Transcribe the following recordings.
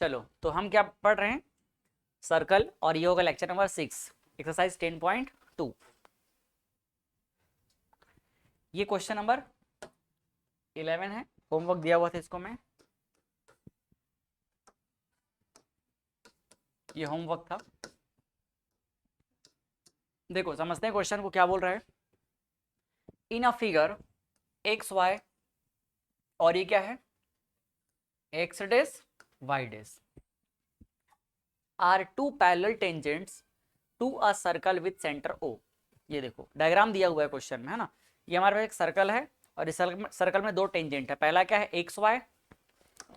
चलो तो हम क्या पढ़ रहे हैं, सर्कल, और ये होगा लेक्चर नंबर 6, एक्सरसाइज 10.2। ये क्वेश्चन नंबर 11 है, होमवर्क दिया हुआ था इसको मैं, ये होमवर्क था। देखो समझते हैं क्वेश्चन को क्या बोल रहा है। In a figure x y, और ये क्या है, x dash Y dash are two parallel tangents to a circle with centre O. ये देखो डायग्राम दिया हुआ है क्वेश्चन में, है ना। ये हमारे पास एक सर्कल है और इस सर्कल में दो टेंजेंट है। पहला क्या है, एक्स वाई,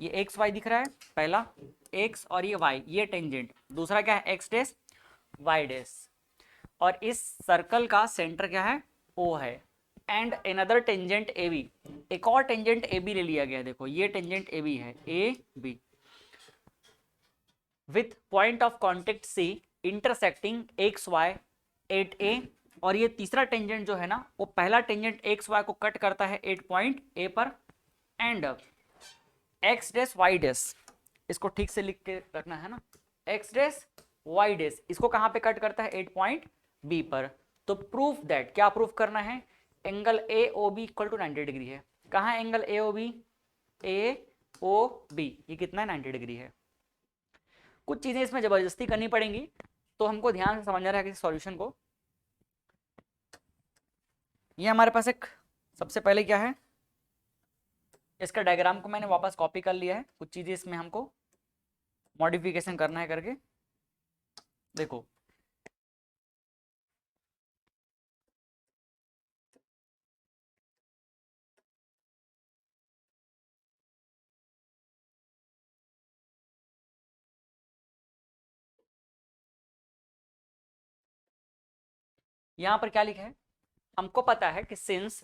ये एक्स वाई दिख रहा है पहला एक्स, और ये वाई, ये टेंजेंट। दूसरा क्या है, एक्स डेस वाई डेस, और इस सर्कल का सेंटर क्या है, ओ है। And another tangent A B, एक और टेंजेंट ए बी ले लिया गया। देखो ये टेंजेंट ए बी है, A B, with point of contact C intersecting X Y at A. और ये तीसरा टेंजेंट जो है ना, वो पहला टेंजेंट एक्स वाई को कट करता है एट पॉइंट ए पर। And X dash Y dash, इसको ठीक से लिख के रखना है ना, एक्स डेस वाई डेस इसको कहाँ पे कट करता है, एट पॉइंट बी पर। तो प्रूफ दैट, क्या प्रूफ करना है, angle A O B equal to 90 degree है। कहाँ है angle A O B, A O B, ये कितना है, 90 डिग्री है। कुछ चीजें इसमें जबरदस्ती करनी पड़ेंगी, तो हमको ध्यान से समझना है सॉल्यूशन को। ये हमारे पास एक, सबसे पहले क्या है, इसका डायग्राम को मैंने वापस कॉपी कर लिया है। कुछ चीजें इसमें हमको मॉडिफिकेशन करना है करके। देखो यहाँ पर क्या लिखा है, हमको पता है कि since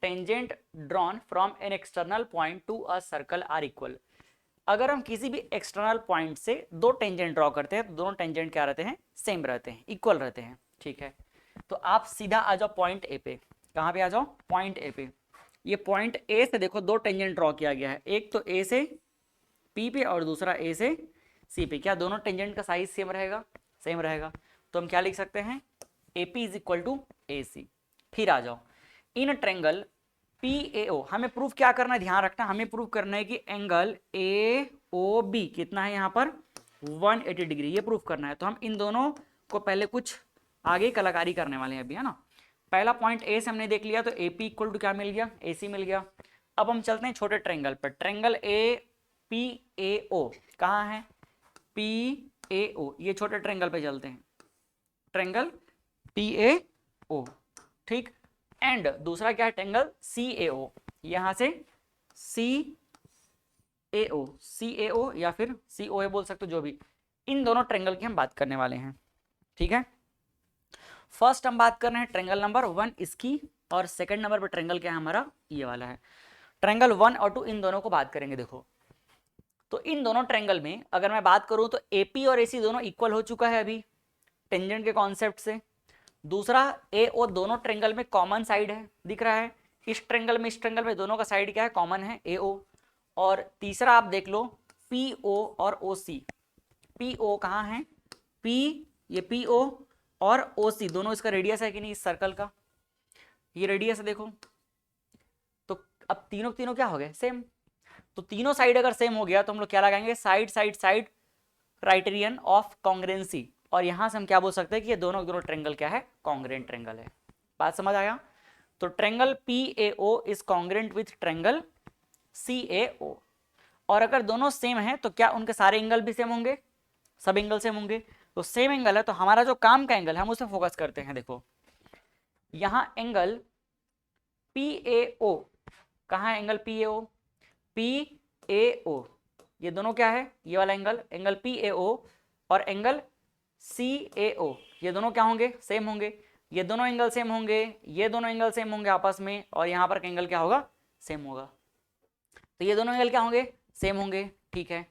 tangent drawn from an external point to a circle are equal. अगर हम किसी भी एक्सटर्नल पॉइंट से दो टेंजेंट ड्रॉ करते हैं तो दोनों टेंजेंट क्या रहते हैं, सेम रहते हैं, इक्वल रहते हैं। ठीक है, तो आप सीधा आ जाओ पॉइंट ए पे। कहाँ पे आ जाओ, पॉइंट ए पे। ये पॉइंट ए से देखो दो टेंजेंट ड्रॉ किया गया है, एक तो ए से पी पे और दूसरा ए से सी पे। क्या दोनों टेंजेंट का साइज सेम रहेगा, सेम रहेगा। तो हम क्या लिख सकते हैं, A P is equal to A C. फिर आ जाओ, इन ट्रेंगल पी ए ओ, हमें प्रूफ क्या करना है, ध्यान रखना, हमें प्रूफ करना है कि एंगल ए ओ बी कितना है यहाँ पर, 180 डिग्री, ये प्रूफ करना है। तो हम इन दोनों को पहले कुछ आगे कलाकारी करने वाले हैं अभी, है ना। पहला पॉइंट ए से हमने देख लिया, तो ए पी इक्वल टू क्या मिल गया, ए सी मिल गया। अब हम चलते हैं छोटे ट्रेंगल पर, triangle A P A O कहाँ है, पी ए ओ, ये छोटे ट्रेंगल पे चलते हैं, ट्रेंगल पी ए ओ, ठीक। एंड दूसरा क्या है, ट्रेंगल सी ए ओ, यहां से सी ए ओ, सी ए ओ या फिर सी ओ ए बोल सकते हो, जो भी। इन दोनों ट्रेंगल की हम बात करने वाले हैं, ठीक है। फर्स्ट हम बात कर रहे हैं ट्रेंगल नंबर 1 इसकी, और सेकंड नंबर पर ट्रेंगल क्या है हमारा, ये वाला है। ट्रेंगल 1 और 2 इन दोनों को बात करेंगे। देखो तो इन दोनों ट्रेंगल में अगर मैं बात करूं तो एपी और एसी दोनों इक्वल हो चुका है अभी टेंजेंट के कॉन्सेप्ट से। दूसरा ए ओ दोनों ट्रेंगल में कॉमन साइड है, दिख रहा है, इस ट्रेंगल में इस ट्रेंगल में दोनों का साइड क्या है, कॉमन है, ए ओ। और तीसरा आप देख लो, पी ओ और ओ सी, पी ओ कहाँ है, पी, ये पी ओ और ओ सी दोनों इसका रेडियस है कि नहीं, इस सर्कल का ये रेडियस है देखो। तो अब तीनों तीनों क्या हो गए, सेम। तो तीनों साइड अगर सेम हो गया तो हम लोग क्या लगाएंगे, side side side criterion of कॉन्ग्रेंसी। और यहां से हम क्या बोल सकते हैं कि ये दोनों दोनों ट्रेंगल क्या है, कॉन्ग्रेंट ट्रेंगल है। बात समझ आया। तो triangle P A O is congruent with triangle C A O. और अगर दोनों सेम है तो क्या उनके सारे एंगल भी सेम होंगे, सब एंगल सेम होंगे। तो सेम एंगल है तो हमारा जो काम का एंगल है हम उसे फोकस करते हैं। देखो यहां एंगल पी ए ओ, कहाँ है angle P A O, P A O, ये दोनों क्या है, ये वाला angle, angle P A O और एंगल सी ए ओ, ये दोनों क्या होंगे, सेम होंगे। ये दोनों एंगल सेम होंगे, ये दोनों एंगल सेम होंगे आपस में, और यहाँ पर एंगल क्या होगा, सेम होगा। तो ये दोनों एंगल क्या होंगे, सेम होंगे, ठीक है।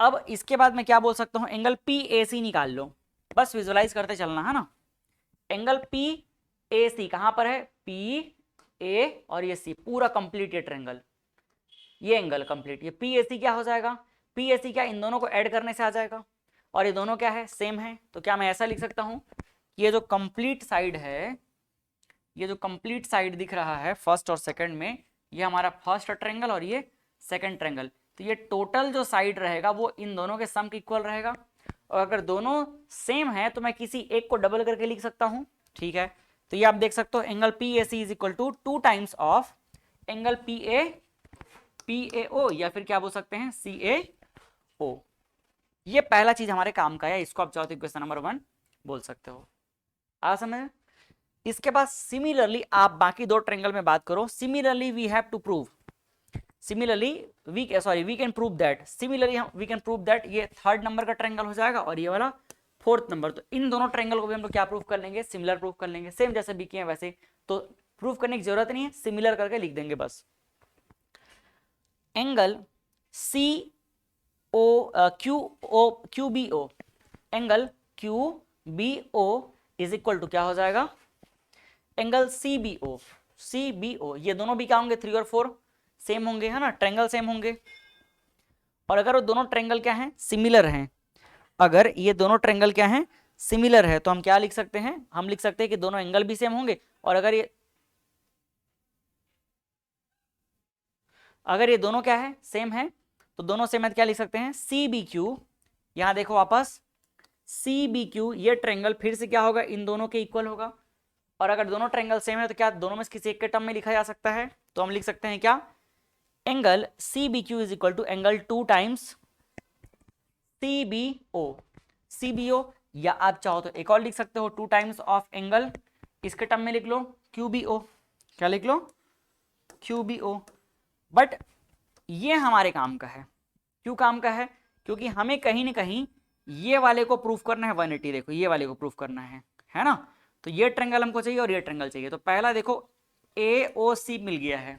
अब इसके बाद मैं क्या बोल सकता हूँ, एंगल पी ए सी निकाल लो, बस विजुअलाइज करते चलना है ना। एंगल पी ए सी कहाँ पर है, पी ए और ये सी, पूरा कंप्लीट ये ट्रेंगल, ये एंगल कंप्लीट। ये PAC क्या हो जाएगा, PAC क्या इन दोनों को ऐड करने से आ जाएगा, और ये दोनों क्या है, सेम है। तो क्या मैं ऐसा लिख सकता हूँ, ये जो कंप्लीट साइड है, ये जो कंप्लीट साइड दिख रहा है फर्स्ट और सेकंड में, ये हमारा फर्स्ट ट्रायंगल और ये सेकंड ट्रायंगल। तो ये टोटल जो साइड रहेगा वो इन दोनों के सम के इक्वल रहेगा। और अगर दोनों सेम है तो मैं किसी एक को डबल करके लिख सकता हूँ, ठीक है। तो ये आप देख सकते हो angle PAC is equal to 2 times of angle PAO, या फिर क्या बोल सकते हैं CAO। ये पहला चीज हमारे काम का है, इसको आप चाहो तो इक्वेशन नंबर 1 बोल सकते हो। आ समझ। इसके बाद सिमिलरली आप बाकी दो ट्रायंगल में बात करो। Similarly we have to prove, similarly we can prove that, similarly we can prove that ये थर्ड नंबर का ट्रायंगल हो जाएगा और ये वाला फोर्थ नंबर। तो इन दोनों ट्रायंगल को भी हम लोग क्या प्रूव कर लेंगे, सिमिलर प्रूव कर लेंगे, सेम जैसे भी किए हैं वैसे। तो प्रूव करने की जरूरत नहीं है, सिमिलर करके लिख देंगे बस। Angle QBO, angle QBO is equal to क्या हो जाएगा, एंगल CBO। ये दोनों भी क्या होंगे, 3 और 4 सेम होंगे, है ना, ट्रायंगल सेम होंगे। और अगर वो दोनों ट्रायंगल क्या हैं, सिमिलर हैं, अगर ये दोनों ट्रायंगल क्या हैं, सिमिलर है, तो हम क्या लिख सकते हैं, हम लिख सकते हैं कि दोनों एंगल भी सेम होंगे। और अगर ये दोनों क्या है, सेम है, तो दोनों सेम है तो क्या लिख सकते हैं, CBQ। यहां देखो वापस CBQ, ये ट्रायंगल फिर से क्या होगा, इन दोनों के इक्वल होगा। और अगर दोनों ट्रायंगल सेम है तो क्या दोनों में से किसी एक के टर्म में लिखा जा सकता है, तो हम लिख सकते हैं क्या, angle CBQ is equal to angle 2 times CBO। या आप चाहो तो एक और लिख सकते हो, 2 टाइम्स ऑफ एंगल, इसके टर्म में लिख लो QBO। क्या लिख लो, QBO। बट ये हमारे काम का है, क्यों काम का है, क्योंकि हमें कहीं ना कहीं ये वाले को प्रूफ करना है 180। देखो ये वाले को प्रूफ करना है ना। तो ये ट्रायंगल हमको चाहिए और ये ट्रायंगल चाहिए। तो पहला देखो AOC मिल गया है,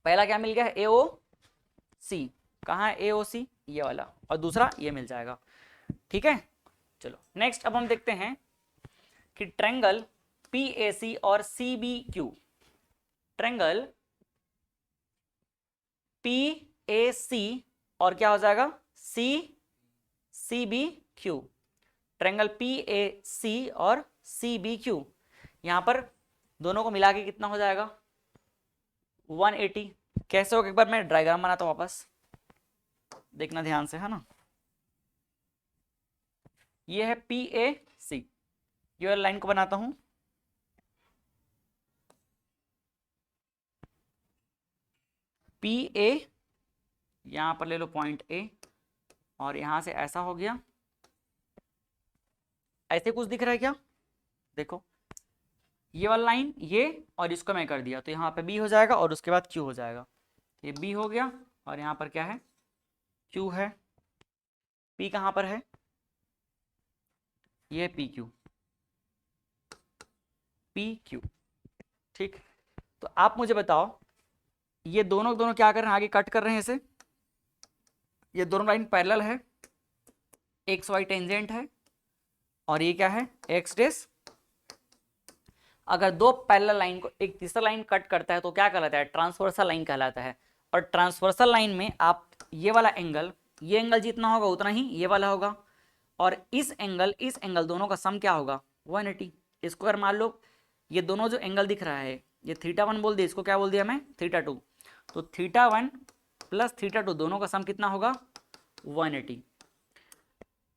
पहला क्या मिल गया है, AOC। कहाँ है AOC, ये वाला, और दूसरा ये मिल जाएगा, ठीक है। चलो नेक्स्ट अब हम देखते हैं कि ट्रायंगल PAC और CBQ, ट्रायंगल PAC और क्या हो जाएगा, CBQ, ट्रायंगल PAC और CBQ, यहां पर दोनों को मिला के कितना हो जाएगा, 180। कैसे होगा, एक बार मैं डायग्राम बनाता हूं, वापस देखना ध्यान से, है ना। ये है PAC, ये लाइन को बनाता हूं, PA, यहां पर ले लो पॉइंट A, और यहां से ऐसा हो गया, ऐसे कुछ दिख रहा है क्या, देखो ये वाला लाइन, ये और इसको मैं कर दिया, तो यहाँ पे B हो जाएगा और उसके बाद Q हो जाएगा। ये B हो गया और यहाँ पर क्या है, Q है। P कहाँ पर है, ये PQ, ठीक। तो आप मुझे बताओ, ये दोनों क्या कर रहे हैं, आगे कट कर रहे हैं इसे, ये दोनों लाइन पैरेलल है, XY टेंजेंट है, और ये क्या है, X डेश। अगर दो पैरेलल लाइन को एक तीसरा लाइन कट करता है तो क्या कहलाता है, ट्रांसवर्सल लाइन कहलाता है। और ट्रांसवर्सल लाइन में आप ये वाला एंगल, ये एंगल जितना होगा उतना ही ये वाला होगा, और इस एंगल दोनों का सम क्या होगा, 180। इसको अगर मान लो ये दोनों जो एंगल दिख रहा है, ये θ1 बोल दिया, इसको क्या बोल दिया मैं, θ2। तो θ1 प्लस θ2 दोनों का सम कितना होगा, 180।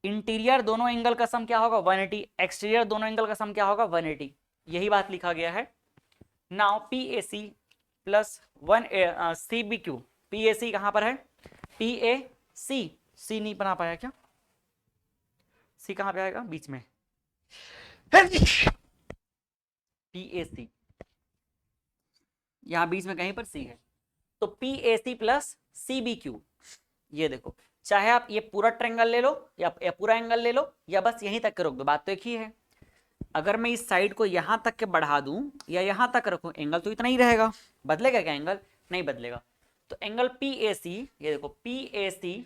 इंटीरियर दोनों एंगल का सम क्या होगा, 180। एक्सटीरियर दोनों एंगल का सम क्या होगा, 180। यही बात लिखा गया है। Now PAC plus 1 CBQ, PAC कहां पर है, PAC, C नहीं बना पाया क्या, C कहां पे आएगा, बीच में, PAC यहां बीच में कहीं पर C है। तो PAC प्लस CBQ, ये देखो, चाहे आप ये पूरा ट्रायंगल ले लो या पूरा एंगल ले लो, या बस यहीं तक के रोक दो, बात तो एक ही है। अगर मैं इस साइड को यहां तक के बढ़ा दूं या यहां तक रखूं, एंगल तो इतना ही रहेगा, बदलेगा क्या एंगल, नहीं बदलेगा। तो एंगल PAC, ये देखो PAC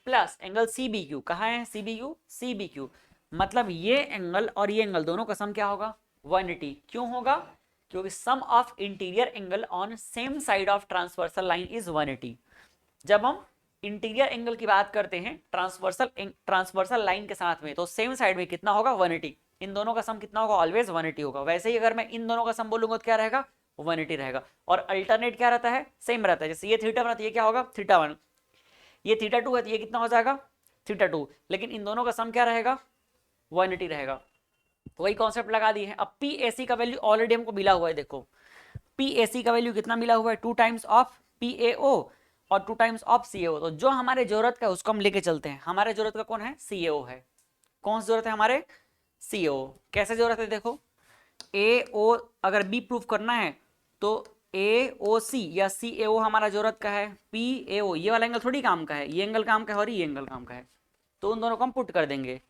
प्लस एंगल CBQ, कहाँ है CBQ, मतलब ये एंगल और ये एंगल दोनों का सम क्या होगा, 180। क्यों होगा, क्योंकि sum of interior angle on same side of transversal line is 180। जब हम इंटीरियर एंगल की बात करते हैं ट्रांसवर्सल लाइन के साथ में, तो सेम साइड में कितना होगा 180। इन दोनों का सम कितना होगा ऑलवेज 180 होगा। वैसे ही अगर मैं इन दोनों का सम बोलूंगा तो क्या रहेगा 180 रहेगा। और अल्टरनेट क्या रहता है सेम रहता है। जैसे ये थीटा वन, ये क्या होगा थीटा वन, ये थीटा टू है तो ये कितना हो जाएगा थीटा टू। लेकिन इन दोनों का सम क्या रहेगा 180 रहेगा। तो वही कॉन्सेप्ट लगा दिए हैं। अब पी ए सी का वैल्यू ऑलरेडी हमको मिला हुआ है। देखो पी ए सी का वैल्यू कितना मिला हुआ है 2 times of P A O और 2 टाइम्स ऑफ सी ए ओ। तो जो हमारे जरूरत का है उसको हम लेके चलते हैं। हमारे जरूरत का कौन है सी ए ओ है। कौन सी जरूरत है हमारे सी ए ओ। कैसे जरूरत है देखो ए ओ अगर बी प्रूफ करना है तो ए ओ सी या सी ए ओ हमारा जरूरत का है। पी ए ओ ये वाला एंगल थोड़ी काम का है, ये एंगल काम का है और ये एंगल काम का है, तो उन दोनों को हम पुट कर देंगे।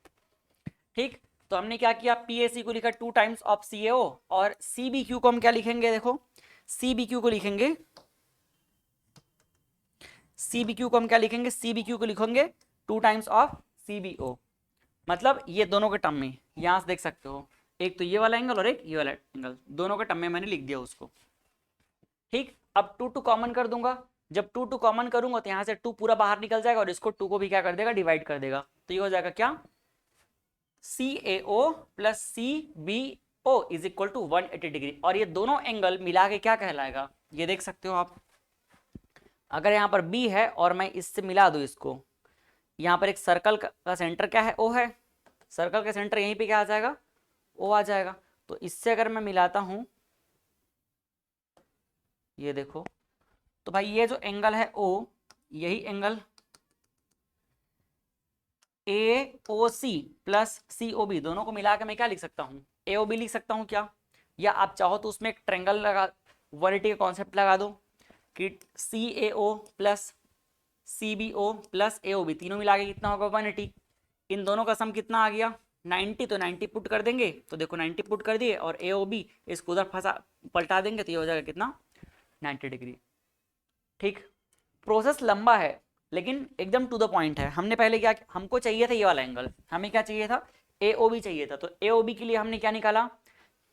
ठीक, तो हमने क्या किया पी ए सी को लिखा 2 times of C A O और सी बी क्यू को हम क्या लिखेंगे देखो सी बी क्यू को लिखेंगे सी बी क्यू को हम क्या लिखेंगे सी बी क्यू को लिखेंगे 2 times of C B O. मतलब ये दोनों के टर्म में यहां से देख सकते हो, एक तो ये वाला एंगल और एक ये वाला एंगल, दोनों के टर्म में मैंने लिख दिया उसको। ठीक, अब 2 2 कॉमन कर दूंगा। जब 2 2 कॉमन करूंगा तो यहां से 2 पूरा बाहर निकल जाएगा और इसको 2 को भी क्या कर देगा डिवाइड कर देगा। तो ये हो जाएगा क्या C A O plus C B O is equal to 180 degree. और ये दोनों एंगल मिला के क्या कहलाएगा ये देख सकते हो आप। अगर यहाँ पर बी है और मैं इससे मिला दूं इसको, यहाँ पर एक सर्कल का सेंटर क्या है ओ है, सर्कल का सेंटर यहीं पे क्या आ जाएगा ओ आ जाएगा। तो इससे अगर मैं मिलाता हूं ये देखो, तो भाई ये जो एंगल है ओ, यही angle A O C plus C O B दोनों को मिला के मैं क्या लिख सकता हूँ ए ओ बी लिख सकता हूँ क्या। या आप चाहो तो उसमें एक ट्रेंगल लगा 180 का कॉन्सेप्ट लगा दो कि C A O plus C B O plus A O B तीनों मिला के कितना होगा 180। इन दोनों का सम कितना आ गया 90, तो 90 पुट कर देंगे। तो देखो 90 पुट कर दिए और ए ओ बी इसको उधर फंसा पलटा देंगे तो ये हो जाएगा कितना 90 डिग्री। ठीक, प्रोसेस लंबा है लेकिन एकदम टू द पॉइंट है। हमने पहले क्या, हमको चाहिए था ये वाला एंगल, हमें क्या चाहिए था ए ओ बी चाहिए था। तो ए ओ बी के लिए हमने क्या निकाला,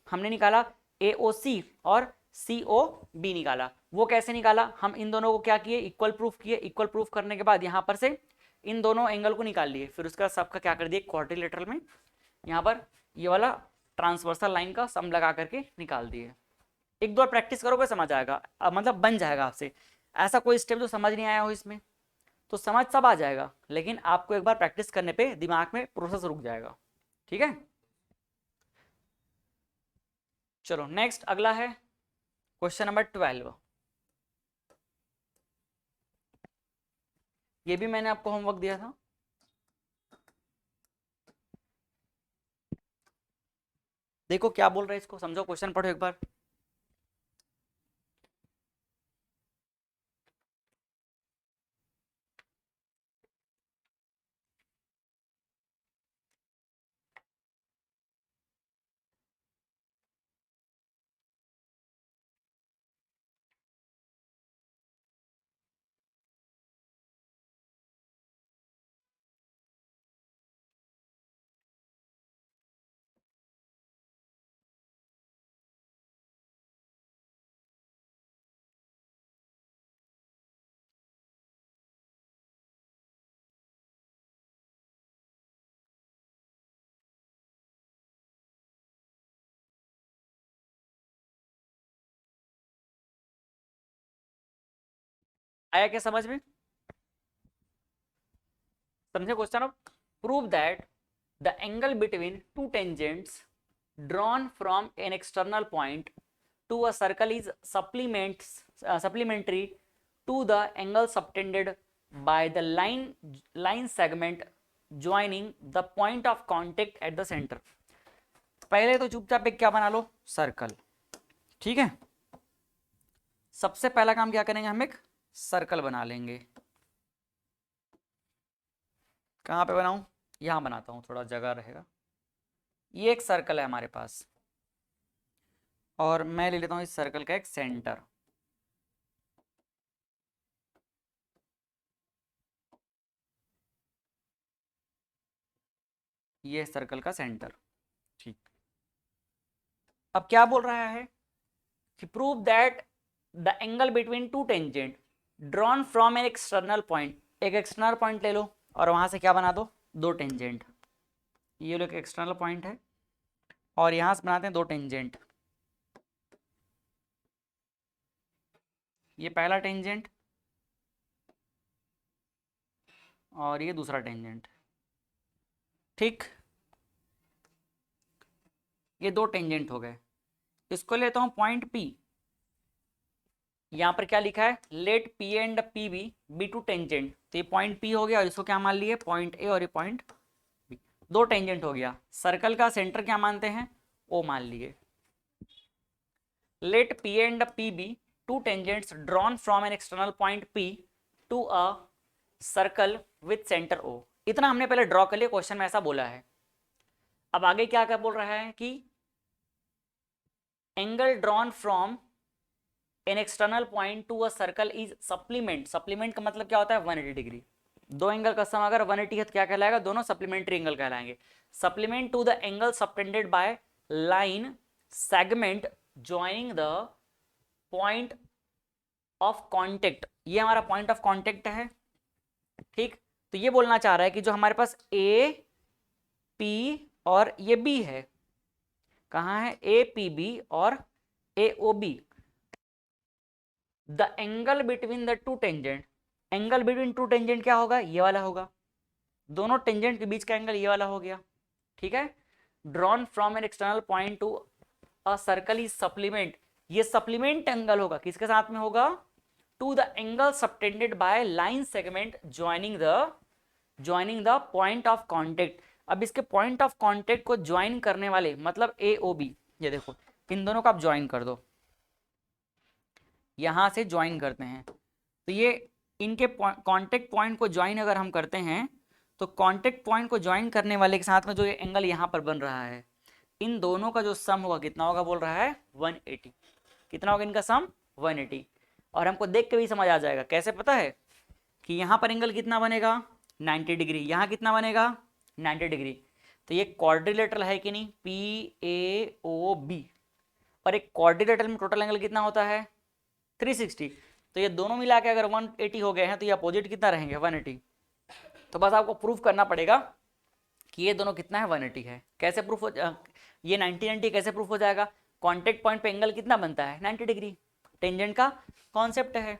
हमने निकाला ए ओ सी और सी ओ बी निकाला। वो कैसे निकाला, हम इन दोनों को क्या किए इक्वल प्रूफ किए। इक्वल प्रूफ करने के बाद यहाँ पर से इन दोनों एंगल को निकाल लिए, फिर उसका सबका क्या कर दिए क्वाड्रिलेटरल में यहाँ पर ये वाला ट्रांसवर्सल लाइन का सम लगा करके निकाल दिए। एक दो बार प्रैक्टिस करोगे समझ आएगा, मतलब बन जाएगा आपसे। ऐसा कोई स्टेप जो समझ नहीं आया हो इसमें तो समझ सब आ जाएगा, लेकिन आपको एक बार प्रैक्टिस करने पे दिमाग में प्रोसेस रुक जाएगा। ठीक है, चलो नेक्स्ट अगला है क्वेश्चन नंबर 12। ये भी मैंने आपको होमवर्क दिया था। देखो क्या बोल रहे हैं इसको समझो, क्वेश्चन पढ़ो एक बार। आया क्या समझ में, समझे क्वेश्चन। अब prove that the angle between to tangents drawn from an external point to a circle is supplementary to the angle subtended by the line segment joining the point of contact at the center। पहले तो चुपचाप एक क्या बना लो circle. ठीक है, सबसे पहला काम क्या करेंगे हम एक सर्कल बना लेंगे। कहाँ पे बनाऊं, यहां बनाता हूं थोड़ा जगह रहेगा। ये एक सर्कल है हमारे पास और मैं ले लेता हूं इस सर्कल का एक सेंटर। ये सर्कल का सेंटर। ठीक, अब क्या बोल रहा है कि prove that the angle between two tangent drawn from an external point, एक एक्सटर्नल पॉइंट ले लो और वहां से क्या बना दो, दो टेंजेंट। ये लो एक एक्सटर्नल पॉइंट है और यहां से बनाते हैं दो टेंजेंट। ये पहला टेंजेंट और ये दूसरा टेंजेंट, ठीक। ये दो टेंजेंट हो गए। इसको लेता हूं पॉइंट P। यहां पर क्या लिखा है, let P and P B two tangent, तो ये पॉइंट P हो गया और इसको क्या मान लिए, पॉइंट A और ये पॉइंट B। दो टेंजेंट हो गया। सर्कल का सेंटर क्या मानते हैं, O मान लिए। Let P and P B two tangents drawn from an external point P to a circle with centre O। इतना हमने पहले ड्रॉ कर लिया, क्वेश्चन में ऐसा बोला है। अब आगे क्या क्या बोल रहा है कि angle drawn from an external point to a circle is supplement. Supplement का मतलब क्या होता है, 180 डिग्री। दो एंगल का सम अगर 180 है तो क्या कहलाएगा, दोनों सप्लीमेंट्री एंगल कहलाएंगे। Supplement to the angle subtended by line segment joining the point of contact. ये हमारा पॉइंट ऑफ कॉन्टेक्ट है, ठीक। तो ये बोलना चाह रहा है कि जो हमारे पास ए पी और ये बी है, कहाँ है, ए पी बी और A O B, the angle between the two tangent. Angle between two tangent क्या होगा, ये वाला होगा। दोनों टेंजेंट के बीच का एंगल ये वाला हो गया, ठीक है। Drawn from an external point to a circle is supplement. ये सप्लीमेंट एंगल होगा, किसके साथ में होगा, to the angle subtended by line segment joining the point of contact. अब इसके पॉइंट ऑफ कॉन्टेक्ट को ज्वाइन करने वाले मतलब ए ओ बी, ये देखो इन दोनों को आप ज्वाइन कर दो, यहां से ज्वाइन करते हैं। तो ये इनके कांटेक्ट पॉइंट को ज्वाइन अगर हम करते हैं तो कांटेक्ट पॉइंट को ज्वाइन करने वाले के साथ में जो ये एंगल यहाँ पर बन रहा है, इन दोनों का जो सम होगा कितना होगा, बोल रहा है 180। कितना होगा इनका सम, 180। और हमको देख के भी समझ आ जाएगा, कैसे पता है कि यहाँ पर एंगल कितना बनेगा, 90 डिग्री। यहाँ कितना बनेगा, 90 डिग्री। तो ये क्वाड्रिलेटरल है कि नहीं, PAOB। और एक क्वाड्रिलेटरल में टोटल एंगल कितना होता है, 360। तो ये दोनों मिला के अगर 180 हो गए हैं तो ये अपोजिट कितना रहेंगे, 180। तो बस आपको प्रूफ करना पड़ेगा कि ये दोनों कितना है, 180 है। कैसे प्रूफ हो ये 90 कैसे प्रूफ हो जाएगा, कॉन्टेक्ट पॉइंट पे एंगल कितना बनता है, 90 डिग्री। टेंजेंट का कॉन्सेप्ट है,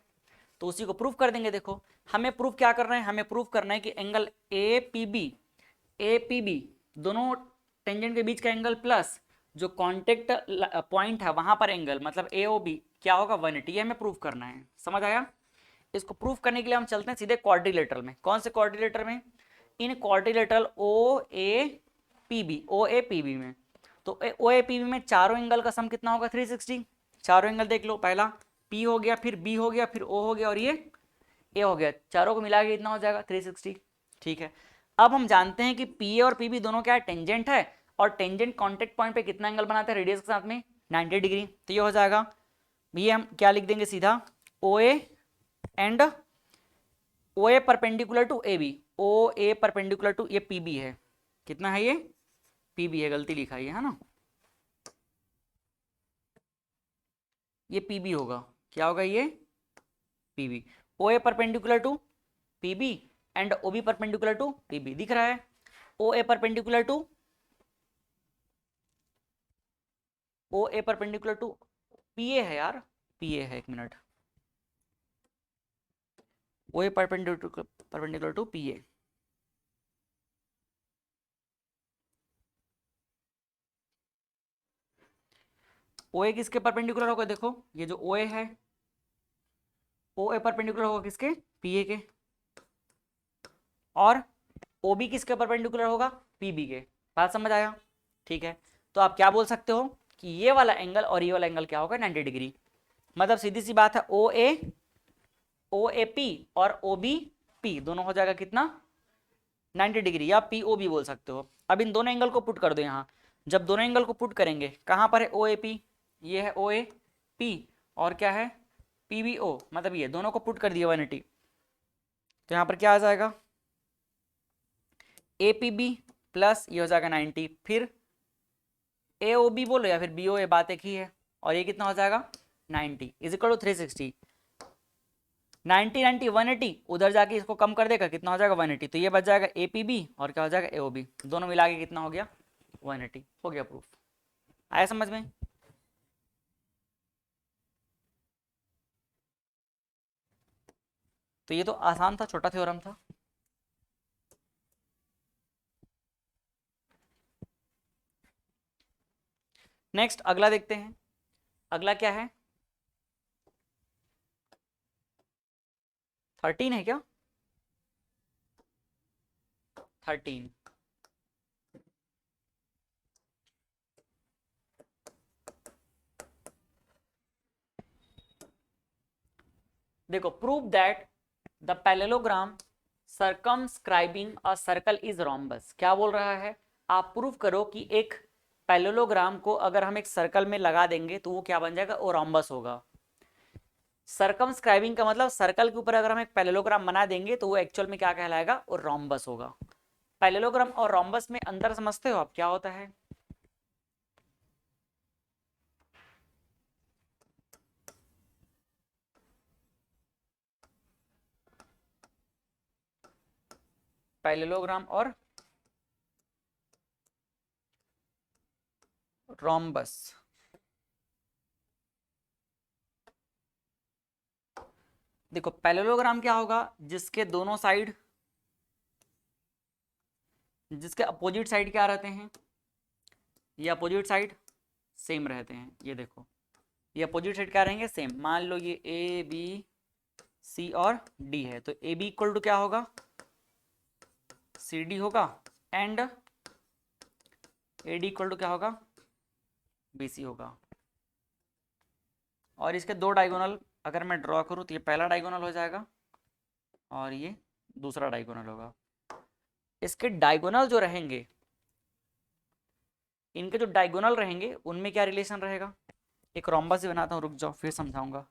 तो उसी को प्रूफ कर देंगे। देखो हमें प्रूफ क्या करना है, हमें प्रूफ करना है कि एंगल ए पी बी दोनों टेंजेंट के बीच का एंगल प्लस जो कॉन्टेक्ट पॉइंट है वहां पर एंगल मतलब AOB क्या होगा, 180। ये हमें प्रूफ करना है, समझ आया। इसको प्रूफ करने के लिए हम चलते हैं सीधे क्वाड्रिलेटरल में। कौन से क्वाड्रिलेटरल में, इन क्वाड्रिलेटरल OAPB में। तो OAPB में चारों एंगल का सम कितना होगा, 360। चारों एंगल देख लो, पहला P हो गया, फिर B हो गया, फिर O हो गया और ये A हो गया। चारों को मिला के कितना हो जाएगा, 360, ठीक है। अब हम जानते हैं कि PA और PB दोनों क्या है, टेंजेंट है, और टेंजेंट कॉन्टेक्ट पॉइंट पे कितना एंगल बनाते हैं रेडियस के साथ में, 90 डिग्री। तो ये हो जाएगा, ये हम क्या लिख देंगे सीधा, OA and OA perpendicular to AB। OA perpendicular to, ये PB है, कितना है ये, PB है, गलती लिखा है ना, ये PB होगा, क्या होगा ये, PB। OA perpendicular to PB and OB perpendicular to PB, दिख रहा है। OA परपेंडिकुलर टू PA है यार, PA है, एक minute, OA perpendicular to PA। OA किसके परपेंडिकुलर होगा, देखो ये जो OA है, OA परपेंडिकुलर होगा किसके, PA के, और OB किसके परपेंडिकुलर होगा, PB के। बात समझ आया, ठीक है। तो आप क्या बोल सकते हो कि ये वाला एंगल और ये वाला एंगल क्या होगा, 90 डिग्री। मतलब सीधी सी बात है, OAP और OBP दोनों हो जाएगा कितना, 90 डिग्री, या POB बोल सकते हो। अब इन दोनों एंगल को पुट कर दो यहाँ। जब दोनों एंगल को पुट करेंगे, कहाँ पर है OAP, ये है OAP, और क्या है PBO, मतलब ये दोनों को पुट कर दिया 180। तो यहाँ पर क्या आ जाएगा, APB प्लस ये हो जाएगा 90, फिर AOB बोलो या फिर BOA, बात एक ही है। और ये कितना हो जाएगा, 90 इज इक्वल टू 360। 90 90 180, उधर जाके इसको कम कर देगा, कितना हो जाएगा 180। तो ये बच जाएगा APB और क्या हो जाएगा AOB, दोनों मिला के कितना हो गया 180। हो गया प्रूफ। आया समझ में? तो ये तो आसान था, छोटा थ्योरम था। नेक्स्ट अगला देखते हैं। अगला क्या है? 13 है क्या? 13। देखो, prove that the parallelogram circumscribing a circle is rhombus. क्या बोल रहा है? आप प्रूव करो कि एक पैरेललोग्राम को अगर हम एक सर्कल में लगा देंगे तो वो क्या बन जाएगा? वो रोम्बस होगा। सर्कमस्क्राइबिंग का मतलब सर्कल के ऊपर अगर हम एक पैरेललोग्राम बना देंगे तो वो एक्चुअल में क्या कहलाएगा? वो रोम्बस होगा। पैरेललोग्राम और रोम्बस में अंतर समझते हो आप क्या होता है? पैरेललोग्राम और रोम्बस। देखो, पैरेललोग्राम क्या होगा? जिसके दोनों साइड, जिसके अपोजिट साइड क्या रहते हैं? ये अपोजिट साइड सेम रहते हैं। ये देखो, ये अपोजिट साइड क्या रहेंगे? सेम। मान लो ये ABC और D है, तो AB इक्वल टू क्या होगा? CD होगा, एंड AD इक्वल टू क्या होगा? BC होगा। और इसके दो डायगोनल अगर मैं ड्रॉ करूँ तो ये पहला डायगोनल हो जाएगा और ये दूसरा डायगोनल होगा। इसके डायगोनल जो रहेंगे, इनके जो डायगोनल रहेंगे उनमें क्या रिलेशन रहेगा? एक रोम्बस भी बनाता हूँ, रुक जाओ फिर समझाऊंगा।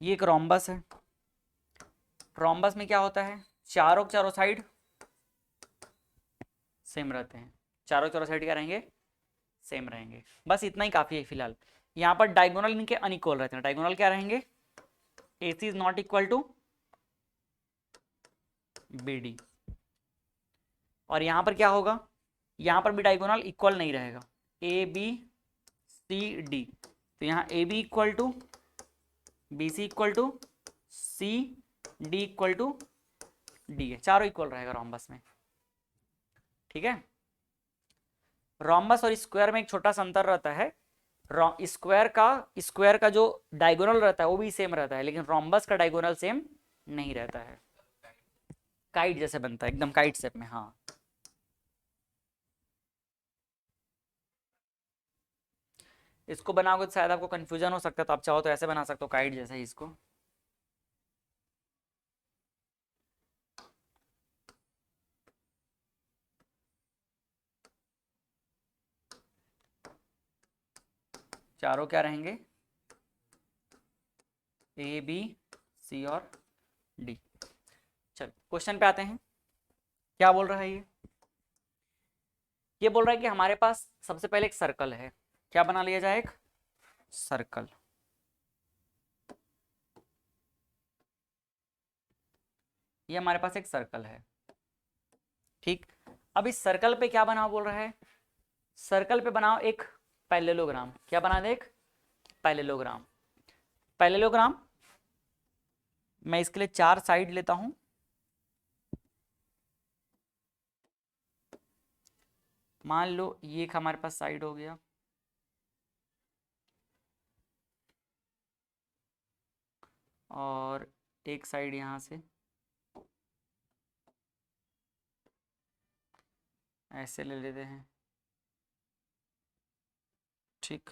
ये एक रोम्बस है। रोम्बस में क्या होता है? चारों चारों साइड सेम रहते हैं। चारों चारों साइड क्या रहेंगे? सेम रहेंगे। बस इतना ही काफी है फिलहाल। यहाँ पर डायगोनल इनके अनइक्वल रहते हैं। डायगोनल क्या रहेंगे? AC is not equal to BD। और यहाँ पर क्या होगा? यहाँ पर भी डायगोनल इक्वल नहीं रहेगा। ABCD, तो यहाँ AB equal to BC equal to CD equal to D है। चारों इक्वल रहेगा रोम्बस में। ठीक है। रोम्बस और स्क्वायर में एक छोटा सा अंतर रहता है। स्क्वायर का जो डायगोनल रहता है वो भी सेम रहता है, लेकिन रोम्बस का डायगोनल सेम नहीं रहता है। काइट जैसे बनता है, एकदम काइट शेप में। हाँ, इसको बनाओगे तो शायद आपको कंफ्यूजन हो सकता है, तो आप चाहो तो ऐसे बना सकते हो, काइट जैसे ही इसको। चारों क्या रहेंगे? ABC और D। चल क्वेश्चन पे आते हैं। क्या बोल रहा है ये बोल रहा है कि हमारे पास सबसे पहले एक सर्कल है। क्या बना लिया जाए? एक सर्कल। ये हमारे पास एक सर्कल है। ठीक। अब इस सर्कल पे क्या बनाओ बोल रहा है? सर्कल पे बनाओ एक पैरेललोग्राम। क्या बना दे? एक पैरेललोग्राम। पैरेललोग्राम मैं इसके लिए 4 साइड लेता हूं। मान लो ये एक हमारे पास साइड हो गया, और एक साइड यहां से ऐसे ले लेते हैं। ठीक।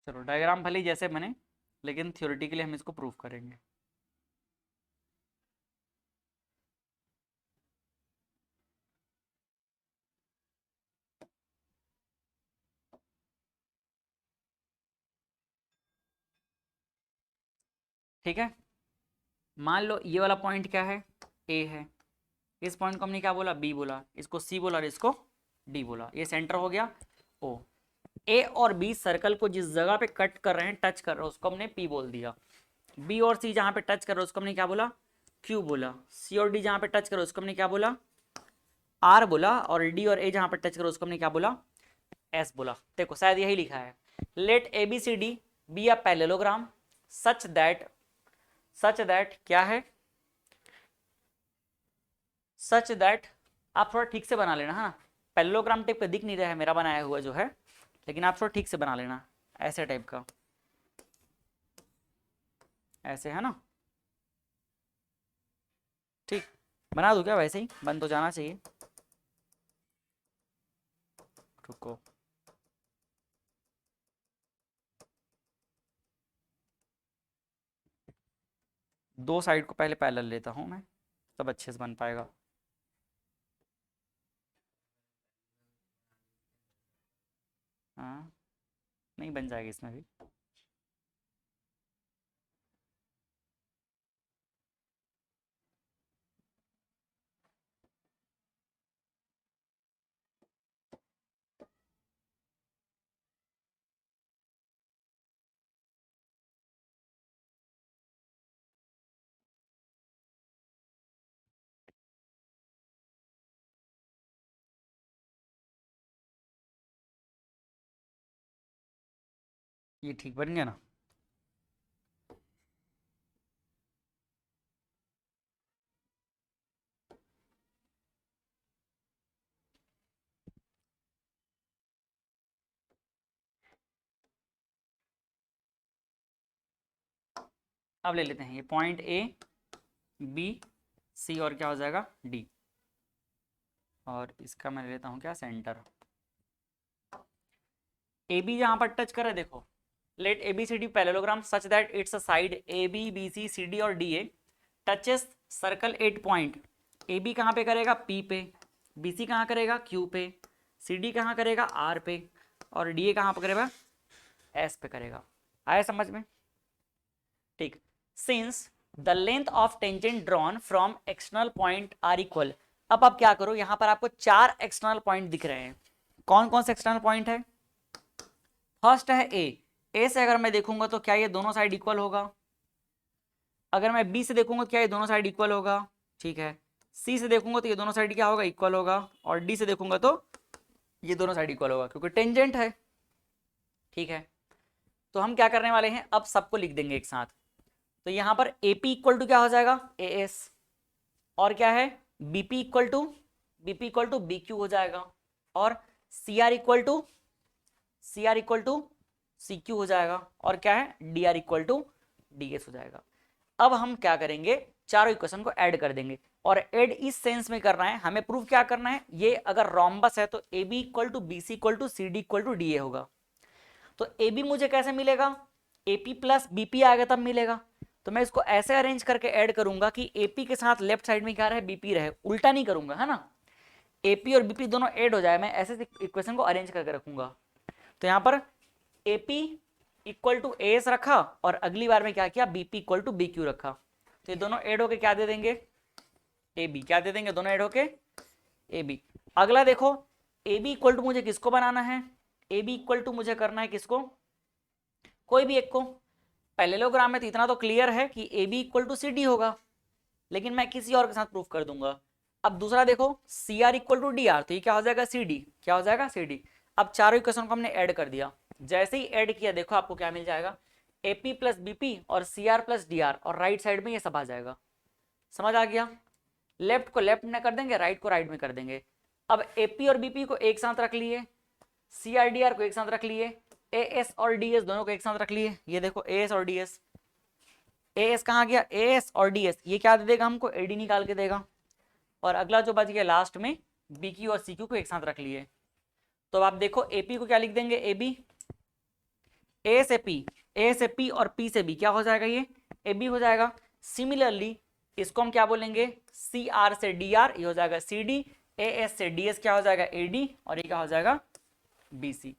चलो डायग्राम भले ही जैसे बने, लेकिन थ्योरेटिकली हम इसको प्रूव करेंगे। ठीक है, मान लो ये वाला पॉइंट क्या है, ए है। इस पॉइंट को हमने क्या बोला, बी बोला, इसको सी बोला और इसको डी बोला। ये सेंटर हो गया ओ। ए और बी सर्कल को जिस जगह पे कट कर रहे हैं, टच कर रहे हैं, उसको हमने पी बोल दिया। बी और सी जहां पे टच कर रहे हैं उसको हमने क्या बोला, क्यू बोला। सी और डी जहां पे टच कर रहे हैं उसको हमने क्या बोला, आर बोला। और डी और ए जहां पे टच कर रहे हैं उसको हमने क्या बोला, एस बोला। देखो शायद यही लिखा है, let A B C D be a parallelogram such that क्या है, सच दैट, आप थोड़ा ठीक से बना लेना। हाँ, पैरेललोग्राम टाइप का दिख नहीं रहा है मेरा बनाया हुआ जो है, लेकिन आप थोड़ा ठीक से बना लेना, ऐसे टाइप का, ऐसे है ना। ठीक, बना दूं क्या, वैसे ही बन तो जाना चाहिए। रुको, दो साइड को पहले पैरेलल लेता हूं मैं, तब अच्छे से बन पाएगा। हाँ, नहीं बन जाएगी इसमें भी। ये ठीक बन गया ना। अब ले लेते हैं ये पॉइंट ए बी सी और क्या हो जाएगा डी, और इसका मैं ले लेता हूँ क्या, सेंटर। ए बी जहां पर टच करे, देखो, let A B C D parallelogram such that its a side A B B C C D और D A touches circle 8 point. A B कहाँ पे करेगा, पी पे। बी सी कहाँ करेगा, क्यू पे। सी डी कहाँ करेगा, आर पे। और डी ए कहाँ पे करेगा, एस पे करेगा। आया समझ में। ठीक, since the length of tangent drawn from external point are equal. अब आप क्या करो, यहां पर आपको 4 एक्सटर्नल पॉइंट दिख रहे हैं। कौन कौन से एक्सटर्नल पॉइंट है, फर्स्ट है ए। ए से अगर मैं देखूंगा तो क्या ये दोनों साइड इक्वल होगा। अगर मैं बी से देखूंगा क्या ये दोनों साइड इक्वल होगा। ठीक है, सी से देखूंगा तो ये दोनों साइड क्या होगा, इक्वल होगा। और डी से देखूंगा तो ये दोनों साइड इक्वल होगा, क्योंकि टेंजेंट है। ठीक है, तो हम क्या करने वाले हैं, अब सबको लिख देंगे एक साथ। तो यहां पर AP इक्वल टू क्या हो जाएगा, AS। और क्या है, BP इक्वल टू BQ हो जाएगा। और CR इक्वल टू CQ हो जाएगा। और क्या है, DR इक्वल टू DS हो जाएगा। अब हम क्या करेंगे, चारों इक्वेशन को ऐड कर देंगे। और ऐड इस सेंस में करना है, हमें प्रूफ क्या करना है, ये अगर रोम्बस है तो AB equal to BC equal to CD equal to DA होगा। तो AB मुझे कैसे मिलेगा, AP प्लस BP आएगा तब मिलेगा। तो मैं इसको ऐसे अरेंज करके ऐड करूंगा कि AP के साथ लेफ्ट साइड में क्या रहे, BP रहे, उल्टा नहीं करूंगा, है ना। AP और BP दोनों ऐड हो जाए, मैं ऐसे इक्वेशन को अरेंज करके रखूंगा। तो यहां पर AP इक्वल टू AS रखा, और अगली बार में क्या किया, BP इक्वल टू BQ रखा। तो ये दोनों ऐड होके क्या दे देंगे, AB। क्या दे देंगे, दोनों ऐड होके AB। अगला देखो, AB इक्वल टू मुझे किसको बनाना है, AB इक्वल टू मुझे करना है किसको, कोई भी एक को। पैरेललोग्राम में तो इतना तो क्लियर है कि AB इक्वल टू CD होगा, लेकिन मैं किसी और के साथ प्रूफ कर दूंगा। अब दूसरा देखो, CR इक्वल टू DR, तो ये क्या हो जाएगा, CD। क्या हो जाएगा, CD। अब चारों इक्वेशन को हमने ऐड कर दिया। जैसे ही ऐड किया, देखो आपको क्या मिल जाएगा, AP प्लस BP और CR प्लस DR, और राइट साइड में ये सब आ जाएगा। समझ आ गया, लेफ्ट को लेफ्ट में कर देंगे, राइट को राइट में कर देंगे। अब AP और BP को एक साथ रख लिए, CR DR को एक साथ रख लिए, AS और DS दोनों को एक साथ रख लिए। ये देखो AS और DS, AS कहाँ गया, AS और DS, ये क्या दे देगा हमको, AD निकाल के देगा। और अगला जो बच गया लास्ट में, BQ और CQ को एक साथ रख लिए। तो आप देखो AP को क्या लिख देंगे, AB। ए से पी और पी से बी क्या हो जाएगा, ये ए बी हो जाएगा। सिमिलरली इसको हम क्या बोलेंगे, सी आर से डी आर, ये हो जाएगा सी डी। ए एस से डी एस क्या हो जाएगा, ए डी, और ये क्या हो जाएगा, बी सी।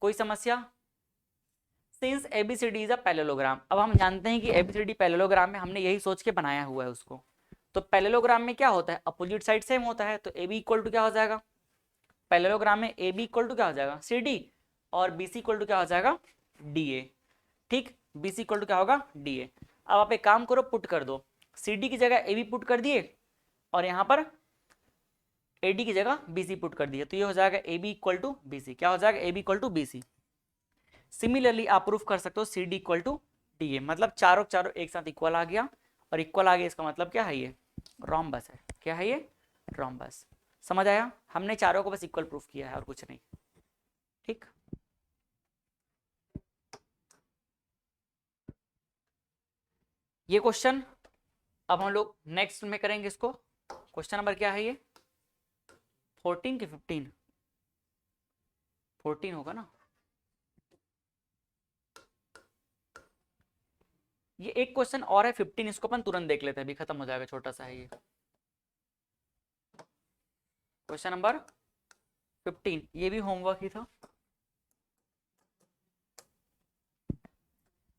कोई समस्या? Since ABCD is a parallelogram, अब हम जानते हैं कि एबीसीडी पैरेललोग्राम में हमने यही सोच के बनाया हुआ है उसको। तो पैरेललोग्राम में क्या होता है, अपोजिट साइड सेम होता है, तो ए बी इक्वल टू क्या हो जाएगा, पैरेललोग्राम में ए बी इक्वल टू क्या हो जाएगा, सी डी, और बी सी इक्वल टू क्या हो जाएगा, डी ए। ठीक, बी सी इक्वल टू क्या होगा, डी ए। अब आप एक काम करो, पुट कर दो, सी डी की जगह ए बी पुट कर दिए और यहाँ पर ए डी की जगह बी सी पुट कर दिए, तो ये हो जाएगा A B equal to B C. क्या हो जाएगा, A B equal to B C. Similarly आप प्रूफ कर सकते हो C D equal to D A, मतलब चारों चारों एक साथ इक्वल आ गया, और इक्वल आ गया इसका मतलब क्या है, ये रोम्बस है। क्या है ये, रोम्बस। समझ आया, हमने चारों को बस इक्वल प्रूफ किया है और कुछ नहीं। ठीक, ये क्वेश्चन अब हम लोग नेक्स्ट में करेंगे इसको। क्वेश्चन नंबर क्या है ये, 14 की 15, 14 होगा ना। ये एक क्वेश्चन और है 15, इसको अपन तुरंत देख लेते हैं, अभी खत्म हो जाएगा, छोटा सा है ये। क्वेश्चन नंबर 15, ये भी होमवर्क ही था।